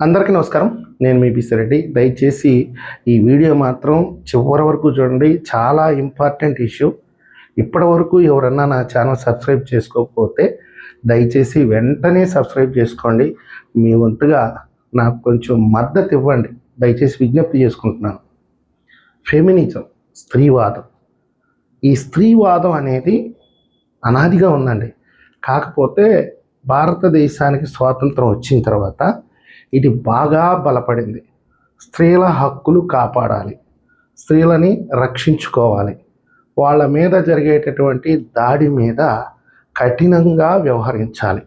అందరికీ నమస్కారం. నేను మీ పిసిరెడ్డి. దయచేసి ఈ వీడియో మాత్రం చివరి వరకు చూడండి. చాలా ఇంపార్టెంట్ ఇష్యూ. ఇప్పటి వరకు ఎవరన్నా నా ఛానల్ సబ్స్క్రైబ్ చేసుకోకపోతే దయచేసి వెంటనే సబ్స్క్రైబ్ చేసుకోండి. మీ వంతుగా నాకు కొంచెం మద్దతు ఇవ్వండి. దయచేసి విజ్ఞప్తి చేసుకుంటున్నాను. ఫెమినిజం, స్త్రీవాదం. ఈ స్త్రీవాదం అనేది అనాదిగా ఉందండి. కాకపోతే భారతదేశానికి స్వాతంత్రం వచ్చిన తర్వాత ఇది బాగా బలపడింది. స్త్రీల హక్కులు కాపాడాలి, స్త్రీలని రక్షించుకోవాలి, వాళ్ళ మీద జరిగేటటువంటి దాడి మీద కఠినంగా వ్యవహరించాలి.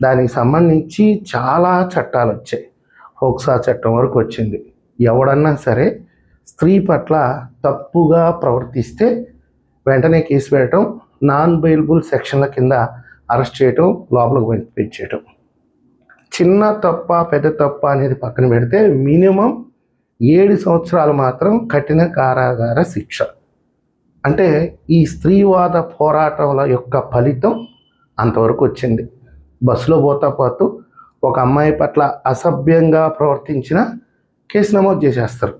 దానికి సంబంధించి చాలా చట్టాలు వచ్చాయి. హోక్సా చట్టం వరకు వచ్చింది. ఎవడన్నా సరే స్త్రీ పట్ల తప్పుగా ప్రవర్తిస్తే వెంటనే కేసు పెట్టడం, నాన్ బెయిలబుల్ సెక్షన్ల కింద అరెస్ట్ చేయటం, లోపలికి పంపించేయటం. చిన్న తప్ప పెద్ద తప్ప అనేది పక్కన పెడితే మినిమం 7 సంవత్సరాలు మాత్రం కఠిన కారాగార శిక్ష. అంటే ఈ స్త్రీవాద పోరాటాల యొక్క ఫలితం అంతవరకు వచ్చింది. బస్సులో పోతూ ఒక అమ్మాయి పట్ల అసభ్యంగా ప్రవర్తించిన కేసు నమోదు చేసేస్తారు.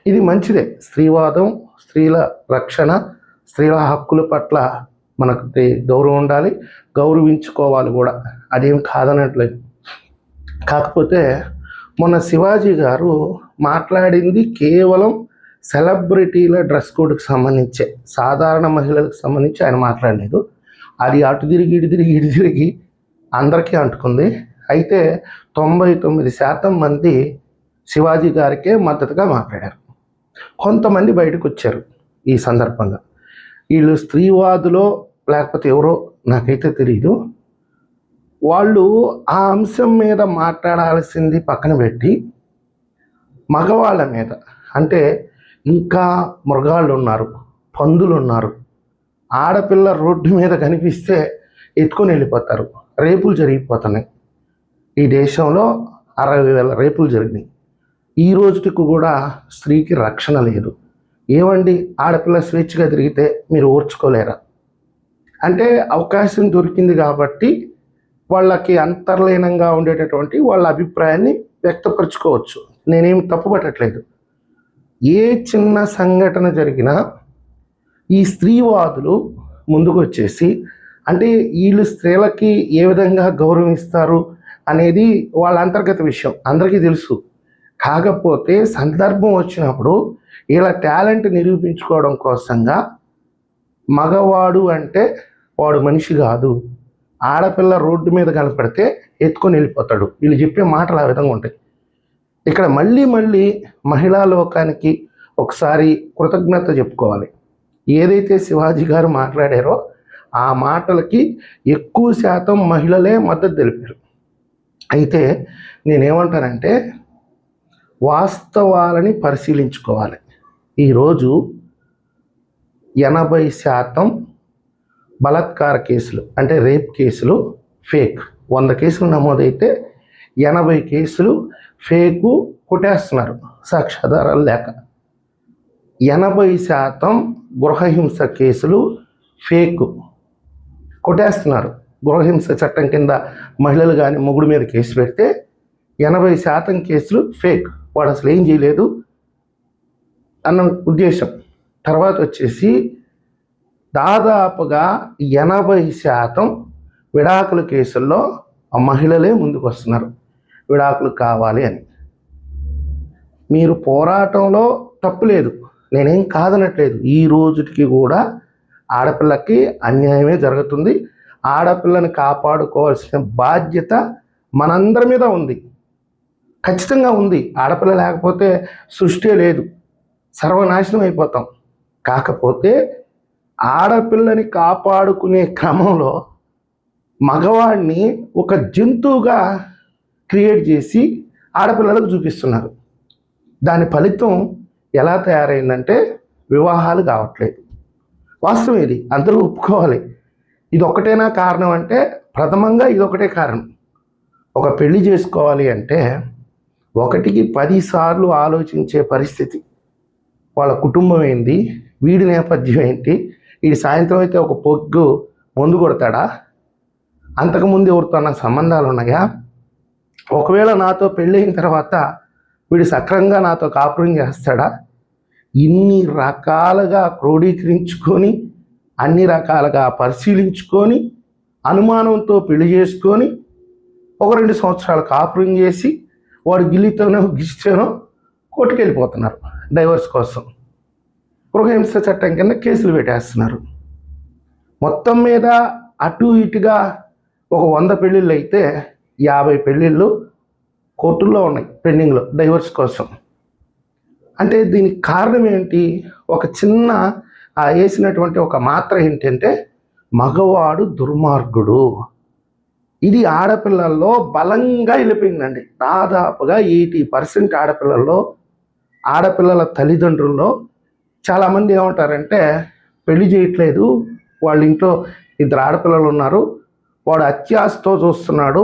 ఇది మంచిదే. స్త్రీవాదం, స్త్రీల రక్షణ, స్త్రీల హక్కుల పట్ల మనకు గౌరవం ఉండాలి, గౌరవించుకోవాలి కూడా. అదేం కాదనట్లేదు. కాకపోతే మొన్న శివాజీ గారు మాట్లాడింది కేవలం సెలబ్రిటీల డ్రెస్ కోడ్కి సంబంధించే, సాధారణ మహిళలకు సంబంధించి ఆయన మాట్లాడలేదు. అది అటు తిరిగి ఇటు తిరిగి అందరికీ అంటుకుంది. అయితే 99% మంది శివాజీ గారికే మద్దతుగా మాట్లాడారు. కొంతమంది బయటకు వచ్చారు ఈ సందర్భంగా. వీళ్ళు స్త్రీవాదులో లేకపోతే ఎవరో నాకైతే తెలియదు. వాళ్ళు ఆ అంశం మీద మాట్లాడాల్సింది పక్కన పెట్టి మగవాళ్ళ మీద, అంటే ఇంకా మృగాళ్ళు ఉన్నారు, పందులు ఉన్నారు, ఆడపిల్ల రోడ్డు మీద కనిపిస్తే ఎత్తుకొని వెళ్ళిపోతారు. రేపులు జరిగిపోతున్నాయి. ఈ దేశంలో 60,000 రేపులు జరిగినాయి. ఈ రోజుకి కూడా స్త్రీకి రక్షణ లేదు. ఏమండి, ఆడపిల్ల స్వేచ్ఛగా తిరిగితే మీరు ఓర్చుకోలేరా? అంటే అవకాశం దొరికింది కాబట్టి వాళ్ళకి అంతర్లీనంగా ఉండేటటువంటి వాళ్ళ అభిప్రాయాన్ని వ్యక్తపరచుకోవచ్చు. నేనేమి తప్పుపట్టట్లేదు. ఏ చిన్న సంఘటన జరిగినా ఈ స్త్రీవాదులు ముందుకు వచ్చేసి, అంటే వీళ్ళు స్త్రీలకి ఏ విధంగా గౌరవిస్తారు అనేది వాళ్ళ అంతర్గత విషయం, అందరికీ తెలుసు. కాకపోతే సందర్భం వచ్చినప్పుడు ఇలా టాలెంట్ నిరూపించుకోవడం కోసంగా మగవాడు అంటే వాడు మనిషి కాదు, ఆడపిల్ల రోడ్డు మీద కనపడితే ఎత్తుకొని వెళ్ళిపోతాడు, వీళ్ళు చెప్పే మాటలు ఆ విధంగా ఉంటాయి. ఇక్కడ మళ్ళీ మహిళా లోకానికి ఒకసారి కృతజ్ఞత చెప్పుకోవాలి. ఏదైతే శివాజీ గారు మాట్లాడారో ఆ మాటలకి ఎక్కువ శాతం మహిళలే మద్దతు తెలిపారు. అయితే నేనేమంటానంటే వాస్తవాలని పరిశీలించుకోవాలి. ఈరోజు 80% బలాత్కార కేసులు, అంటే రేప్ కేసులు ఫేక్. 100 కేసులు నమోదైతే 80 కేసులు ఫేకు కొట్టేస్తున్నారు సాక్ష్యాధారాలు లేక. 80% గృహహింస కేసులు ఫేకు కొట్టేస్తున్నారు. గృహహింస చట్టం కింద మహిళలు కానీ మొగుడు మీద కేసు పెడితే 80% కేసులు ఫేక్, వాడు అసలు ఏం చేయలేదు అన్న ఉద్దేశం. తర్వాత వచ్చేసి దాదాపుగా 80% విడాకుల కేసుల్లో ఆ మహిళలే ముందుకు వస్తున్నారు, విడాకులు కావాలి అని. మీరు పోరాటంలో తప్పు లేదు, నేనేం కాదనట్లేదు. ఈ రోజుకి కూడా ఆడపిల్లకి అన్యాయమే జరుగుతుంది. ఆడపిల్లని కాపాడుకోవాల్సిన బాధ్యత మనందరి మీద ఉంది, ఖచ్చితంగా ఉంది. ఆడపిల్ల లేకపోతే సృష్టి లేదు, సర్వనాశనం అయిపోతాం. కాకపోతే ఆడపిల్లని కాపాడుకునే క్రమంలో మగవాడిని ఒక జంతువుగా క్రియేట్ చేసి ఆడపిల్లలకు చూపిస్తున్నారు. దాని ఫలితం ఎలా తయారైందంటే వివాహాలు కావట్లేదు. వాస్తవం ఇది, అందరూ ఒప్పుకోవాలి. ఇది ఒకటేనా కారణం అంటే ప్రథమంగా ఇదొకటే కారణం. ఒక పెళ్లి చేసుకోవాలి అంటే 1కి 10 సార్లు ఆలోచించే పరిస్థితి. వాళ్ళ కుటుంబం ఏంటి, వీడి నేపథ్యం ఏంటి, వీడి సాయంత్రం అయితే ఒక పొగ్గు మందు కొడతాడా, అంతకుముందు ఎవరితో సంబంధాలు ఉన్నాయా, ఒకవేళ నాతో పెళ్ళైన తర్వాత వీడు సక్రంగా నాతో కాపురం చేస్తాడా? ఇన్ని రకాలుగా క్రోడీకరించుకొని, అన్ని రకాలుగా పరిశీలించుకొని, అనుమానంతో పెళ్లి చేసుకొని, ఒక 2 సంవత్సరాలు కాపురం చేసి వాడు గిల్లితోనో గిస్తేనో కొట్టుకెళ్ళిపోతున్నారు డైవర్స్ కోసం. గృహహింస చట్టం కింద కేసులు పెట్టేస్తున్నారు. మొత్తం మీద అటు ఇటుగా ఒక 100 పెళ్ళిళ్ళు అయితే 50 పెళ్ళిళ్ళు కోర్టుల్లో ఉన్నాయి పెండింగ్లో డైవర్స్ కోసం. అంటే దీనికి కారణం ఏంటి? ఒక చిన్న వేసినటువంటి ఒక మాత్ర ఏంటంటే మగవాడు దుర్మార్గుడు. ఇది ఆడపిల్లల్లో బలంగా వెళ్ళిపోయిందండి. దాదాపుగా 80% ఆడపిల్లల తల్లిదండ్రుల్లో చాలామంది ఏమంటారంటే పెళ్లి చేయట్లేదు, వాళ్ళ ఇంట్లో 2 ఆడపిల్లలు ఉన్నారు, వాడు అత్యాశతో చూస్తున్నాడు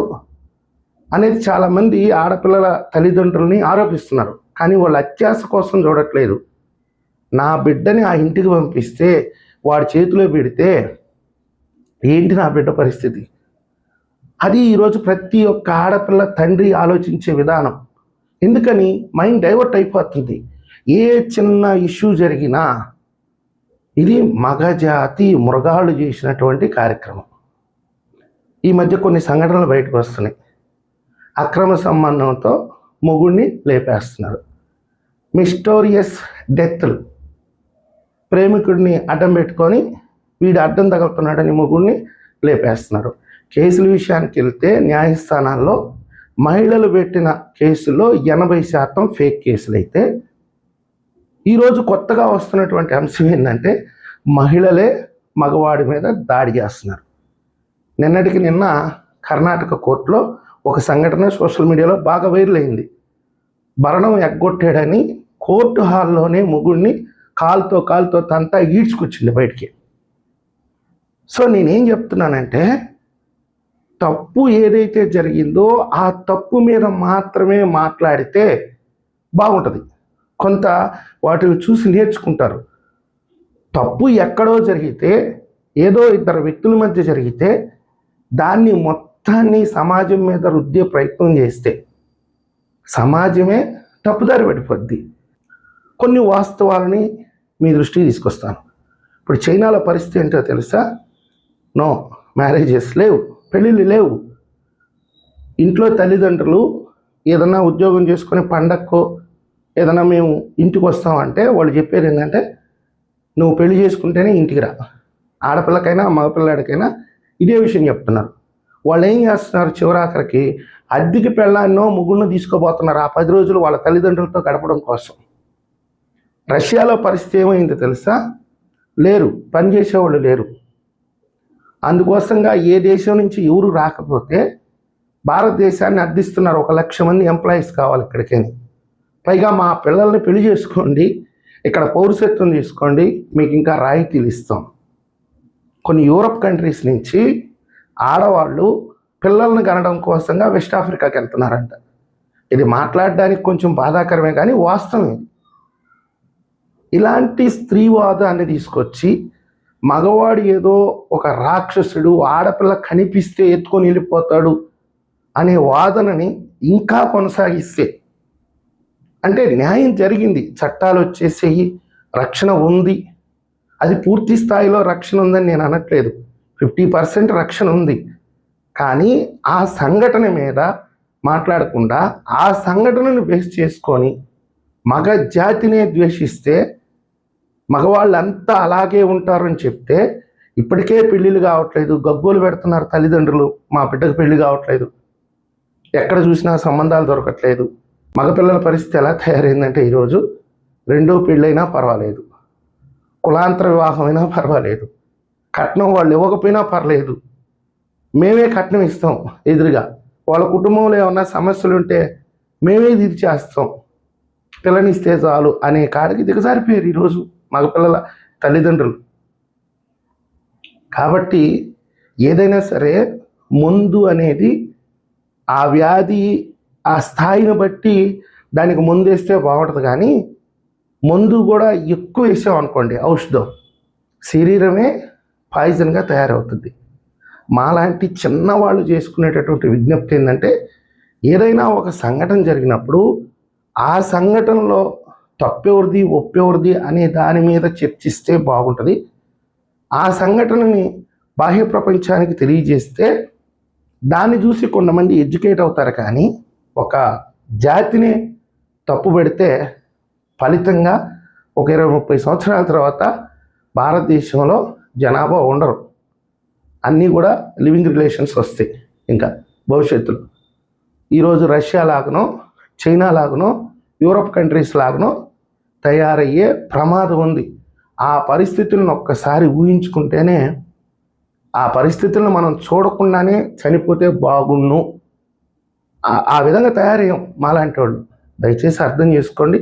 అనేది చాలామంది ఆడపిల్లల తల్లిదండ్రుల్ని ఆరోపిస్తున్నారు. కానీ వాళ్ళు అత్యాశ కోసం చూడట్లేదు. నా బిడ్డని ఆ ఇంటికి పంపిస్తే వాడి చేతిలో పెడితే ఏంటి నా బిడ్డ పరిస్థితి? అది ఈరోజు ప్రతి ఒక్క ఆడపిల్ల తండ్రి ఆలోచించే విధానం. ఎందుకని? మైండ్ డైవర్ట్ అయిపోతుంది. ఏ చిన్న ఇష్యూ జరిగినా ఇది మగజాతి మృగాళ్ళు చేసినటువంటి కార్యక్రమం. ఈ మధ్య కొన్ని సంఘటనలు బయటకు వస్తున్నాయి. అక్రమ సంబంధంతో మొగుడిని లేపేస్తున్నారు. మిస్టోరియస్ డెత్లు. ప్రేమికుడిని అడ్డం పెట్టుకొని వీడు అడ్డం తగులుతున్నాడని మొగుడిని లేపేస్తున్నారు. కేసుల విషయానికి వెళ్తే న్యాయస్థానాల్లో మహిళలు పెట్టిన కేసుల్లో 80% ఫేక్ కేసులు అయితే, ఈరోజు కొత్తగా వస్తున్నటువంటి అంశం ఏంటంటే మహిళలే మగవాడి మీద దాడి చేస్తున్నారు. నిన్నటికి నిన్న కర్ణాటక కోర్టులో ఒక సంఘటన సోషల్ మీడియాలో బాగా వైరల్ అయింది. భరణం ఎగ్గొట్టాడని కోర్టు హాల్లోనే మొగుడిని కాలుతో తంతా ఈడ్చుకొచ్చింది బయటికి. సో నేనేం చెప్తున్నానంటే తప్పు ఏదైతే జరిగిందో ఆ తప్పు మీద మాత్రమే మాట్లాడితే బాగుంటుంది. కొంత వాటిని చూసి నేర్చుకుంటారు. తప్పు ఎక్కడో జరిగితే, ఏదో 2 వ్యక్తుల మధ్య జరిగితే దాన్ని మొత్తాన్ని సమాజం మీద రుద్దే ప్రయత్నం చేస్తే సమాజమే తప్పుదారి పడిపోద్ది. కొన్ని వాస్తవాలని మీ దృష్టికి తీసుకొస్తాను. ఇప్పుడు చైనాలో పరిస్థితి ఏంటో తెలుసా? నో మ్యారేజెస్ లేవు, పెళ్ళిళ్ళు లేవు. ఇంట్లో తల్లిదండ్రులు ఏదన్నా ఉద్యోగం చేసుకొని పండక్కో ఏదన్నా మేము ఇంటికి వస్తామంటే వాళ్ళు చెప్పేది ఏంటంటే నువ్వు పెళ్లి చేసుకుంటేనే ఇంటికి రా. ఆడపిల్లకైనా మగపిల్లాడికైనా ఇదే విషయం చెప్తున్నారు. వాళ్ళు ఏం చేస్తున్నారు? చివరాఖరికి అద్దెకి పెళ్ళాన్నో ముగ్గురును తీసుకోబోతున్నారు ఆ 10 రోజులు వాళ్ళ తల్లిదండ్రులతో గడపడం కోసం. రష్యాలో పరిస్థితి ఏమైందో తెలుసా? లేరు, పనిచేసేవాళ్ళు లేరు. అందుకోసంగా ఏ దేశం నుంచి ఎవరు రాకపోతే భారతదేశాన్ని అర్థిస్తున్నారు. 1,00,000 మంది ఎంప్లాయీస్ కావాలి ఇక్కడికని. పైగా మా పిల్లల్ని పెళ్లి చేసుకోండి, ఇక్కడ పౌరసత్వం తీసుకోండి, మీకు ఇంకా రాయితీలు ఇస్తాం. కొన్ని యూరప్ కంట్రీస్ నుంచి ఆడవాళ్ళు పిల్లల్ని కనడం కోసంగా వెస్ట్ ఆఫ్రికాకి వెళ్తున్నారంట. ఇది మాట్లాడడానికి కొంచెం బాధాకరమే కానీ వాస్తవం ఇది. ఇలాంటి స్త్రీవాదాన్ని తీసుకొచ్చి మగవాడు ఏదో ఒక రాక్షసుడు, ఆడపిల్ల కనిపిస్తే ఎత్తుకొని వెళ్ళిపోతాడు అనే వాదనని ఇంకా కొనసాగిస్తే, అంటే న్యాయం జరిగింది, చట్టాలు వచ్చేసేయి, రక్షణ ఉంది, అది పూర్తి స్థాయిలో రక్షణ ఉందని నేను అనట్లేదు, 50% రక్షణ ఉంది. కానీ ఆ సంఘటన మీద మాట్లాడకుండా ఆ సంఘటనను బేస్ చేసుకొని మగ జాతినే ద్వేషిస్తే మగవాళ్ళంతా అలాగే ఉంటారని చెప్తే ఇప్పటికే పెళ్ళిళ్ళు కావట్లేదు, గగ్గోలు పెడుతున్నారు తల్లిదండ్రులు, మా బిడ్డకు పెళ్లి కావట్లేదు, ఎక్కడ చూసినా సంబంధాలు దొరకట్లేదు. మగపిల్లల పరిస్థితి ఎలా తయారైందంటే ఈరోజు 2వ పెళ్ళైనా పర్వాలేదు, కులాంతర వివాహమైనా పర్వాలేదు, కట్నం వాళ్ళు ఇవ్వకపోయినా పర్లేదు, మేమే కట్నం ఇస్తాం ఎదురుగా, వాళ్ళ కుటుంబంలో ఏమన్నా సమస్యలు ఉంటే మేమే తీర్చేస్తాం, పిల్లనిస్తే చాలు అనే కాడికి దిగజారిపోయారు ఈరోజు మగపిల్లల తల్లిదండ్రులు. కాబట్టి ఏదైనా సరే ముందు అనేది ఆ వ్యాధి ఆ స్థాయిని బట్టి దానికి ముందు వేస్తే బాగుంటుంది. కానీ మందు కూడా ఎక్కువ వేసాం అనుకోండి, ఔషధం, శరీరమే పాయిజన్గా తయారవుతుంది. మాలాంటి చిన్నవాళ్ళు చేసుకునేటటువంటి విజ్ఞప్తి ఏంటంటే ఏదైనా ఒక సంఘటన జరిగినప్పుడు ఆ సంఘటనలో తప్పెవరిది ఒప్పెవరిది అనే దాని మీద చర్చిస్తే బాగుంటుంది. ఆ సంఘటనని బాహ్య ప్రపంచానికి తెలియజేస్తే దాన్ని చూసి కొంతమంది ఎడ్యుకేట్ అవుతారు. కానీ ఒక జాతిని తప్పు పెడితే ఫలితంగా ఒక 20-30 సంవత్సరాల తర్వాత భారతదేశంలో జనాభా ఉండరు. అన్నీ కూడా లివింగ్ రిలేషన్స్ వస్తాయి. ఇంకా భవిష్యత్తులో ఈరోజు రష్యా లాగనో, చైనా లాగనో, యూరప్ కంట్రీస్ లాగనో తయారయ్యే ప్రమాదం ఉంది. ఆ పరిస్థితులను ఒక్కసారి ఊహించుకుంటేనే ఆ పరిస్థితులను మనం చూడకుండానే చనిపోతే బాగుండు. ఆ విధంగా తయారయ్యాం మాలాంటి వాళ్ళు. దయచేసి అర్థం చేసుకోండి.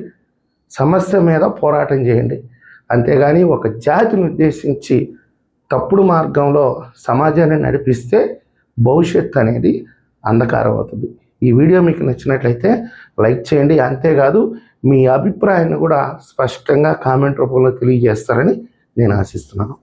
సమస్య మీద పోరాటం చేయండి. అంతేగాని ఒక జాతిని ఉద్దేశించి తప్పుడు మార్గంలో సమాజాన్ని నడిపిస్తే భవిష్యత్తు అనేది అంధకారం అవుతుంది. ఈ వీడియో మీకు నచ్చినట్లయితే లైక్ చేయండి. అంతేకాదు మీ అభిప్రాయాన్ని కూడా స్పష్టంగా కామెంట్ రూపంలో తెలియజేస్తారని నేను ఆశిస్తున్నాను.